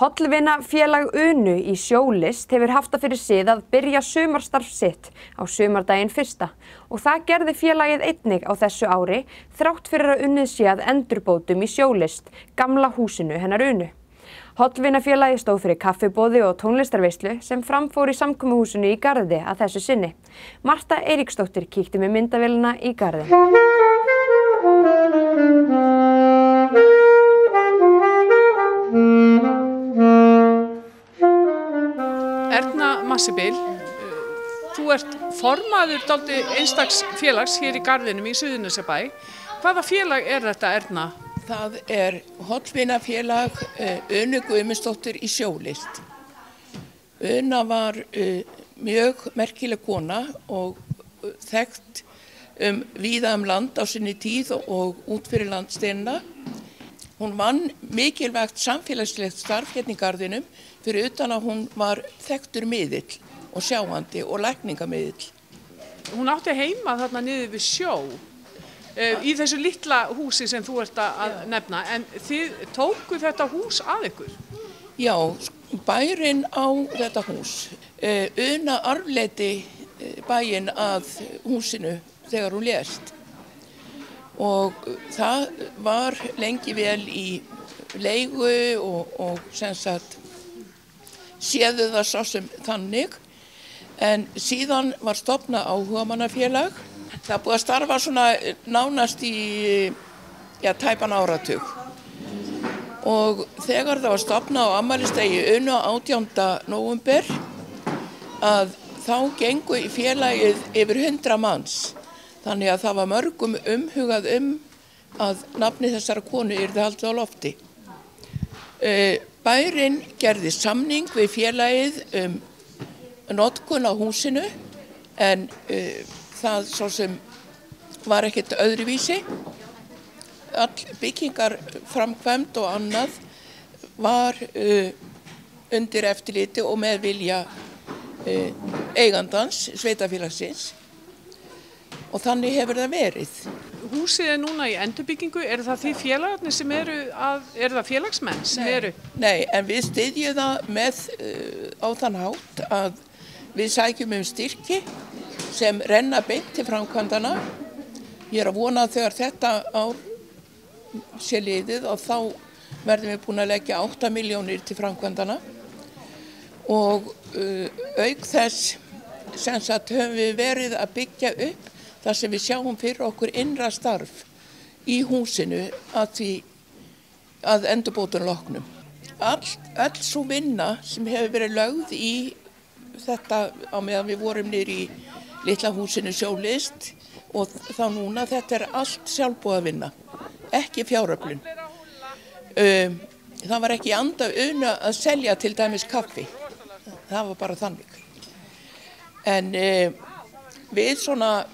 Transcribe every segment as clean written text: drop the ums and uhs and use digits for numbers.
Hollvinafélag Unu í Sjólist hefur haft það fyrir sið að byrja sumarstarf sitt á sumardaginn 1. og það gerði félagið einnig á þessu ári þrátt fyrir að unnið sé að endurbótum í Sjólist, gamla húsinu hennar Unu. Hollvinafélagið stóð fyrir kaffiboði og tónlistarveislu sem framfór í samkomuhúsinu í Garði að þessu sinni. Marta Eiríksdóttir kíkti með myndavélina í Garði. Erna Massibil, þú ert formaður dálítið einstaks félags hér í Garðinum í Suðurnesjabæ. Hvaða félag er þetta, Erna? Það er Hollvinafélag Unu Guðmundsdóttur í Sjólist. Una var mjög merkileg kona og þekkt víða land á sinni tíð og út fyrir landsteinana. Hún vann mikilvægt samfélagslegt starf hérna í Garðinum fyrir utan að hún var þekktur miðill og sjáandi og lækningamiðill. Hún átti heima þarna niður við sjó í þessu litla húsi sem þú ert að nefna, en þið tóku þetta hús að ykkur? Já, bærinn á þetta hús. Una arfleiddi bæinn að húsinu þegar hún lést. Og það var lengi vel í leigu og sem sagt séðu það svo sem þannig, en síðan var stofnað áhugamannafélag. Það búið að starfa svona nánast í tæpan áratug. Og þegar það var stofnað á afmælisdegi Unu 18. nóvember að þá gengu í félagið yfir 100 manns. Þannig að það var mörgum umhugað að nafni þessara konu yrði haldið á lofti. Bærinn gerði samning við félagið notkun á húsinu, en það svo sem var ekkert öðruvísi. All byggingarframkvæmd og annað var undir eftirliti og með vilja eigandans, sveitafélagsins. Og þannig hefur það verið. Húsið er núna í endurbyggingu. Er það því félagarnir sem eru það félagsmenn sem eru? Nei, en við styðjum það með á þann hátt að við sækjum styrki sem renna beint til framkvæmdana. Ég er að vona að þegar þetta ár sé liðið og þá verðum við búin að leggja 8 milljónir til framkvæmdana. Og auk þess sem sagt höfum við verið að byggja upp þar sem við sjáum fyrir okkur innra starf í húsinu að endurbótum loknum. Öll svo vinna sem hefur verið lögð í þetta á meðan við vorum niður í litla húsinu Sjólist og þá núna, þetta er allt sjálfboðavinna, ekki fjáröflun. Það var ekki í anda Unu að selja til dæmis kaffi, það var bara þannig. En við svona,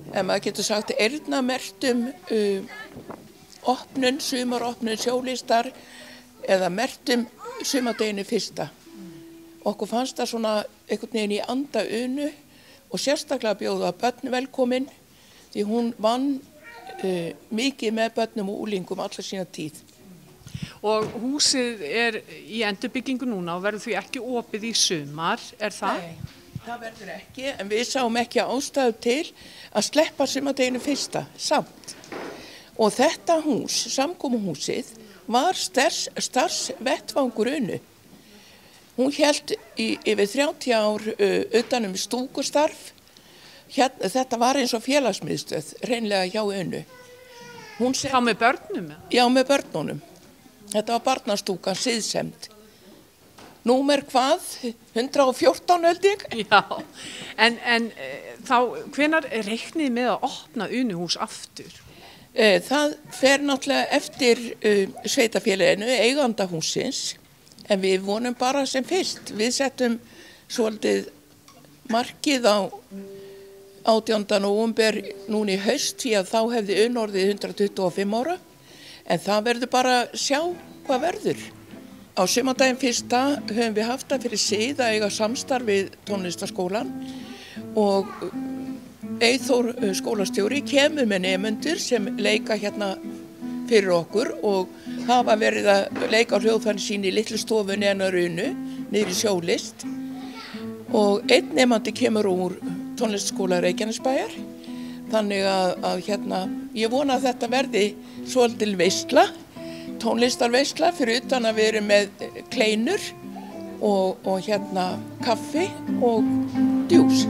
ef maður getur sagt, eyrnamerktum sumaropnun Sjólistar eða merktum sumardeginu 1. Okkur fannst það svona einhvern veginn í anda Unu og sérstaklega bjóða börn velkomin því hún vann mikið með börnum og úlingum alla sína tíð. Og húsið er í endurbyggingu núna og verður því ekki opið í sumar, er það? Nei. Það verður ekki, en við sáum ekki ástæðu til að sleppa sumardeginu 1. samt. Og þetta hús, samkomuhúsið, var starfsvettvangur Unu. Hún hélt yfir 30 ár utan stúkustarf. Þetta var eins og félagsmiðstöð, hreinlega hjá Unu. Þá með börnum? Já, með börnunum. Þetta var barnastúkan, siðsemd. Númer hvað? 114 held ég? Já, en þá hvenær reiknið með að opna Unuhús aftur? Það fer náttúrulega eftir sveitafélaginu, eiganda húsins, en við vonum bara sem fyrst. Við settum svolítið markið á 18. nóvember núna í haust því að þá hefði Unu orðið 125 ára, en það verður bara að sjá hvað verður. Á sumardaginn 1. höfum við haft það fyrir sið að eiga samstarf við tónlistarskólan og Eyþór skólastjóri kemur með nemendur sem leika hérna fyrir okkur og hafa verið að leika á hljóðfærin sín í litlu stofunni hennar Unu, niður í Sjólist. Og einn nemandi kemur úr tónlistarskóla Reykjanesbæjar. Þannig að ég vona að þetta verði svolítil veisla, tónlistarveisla, fyrir utan að við erum með kleinur og kaffi og djús.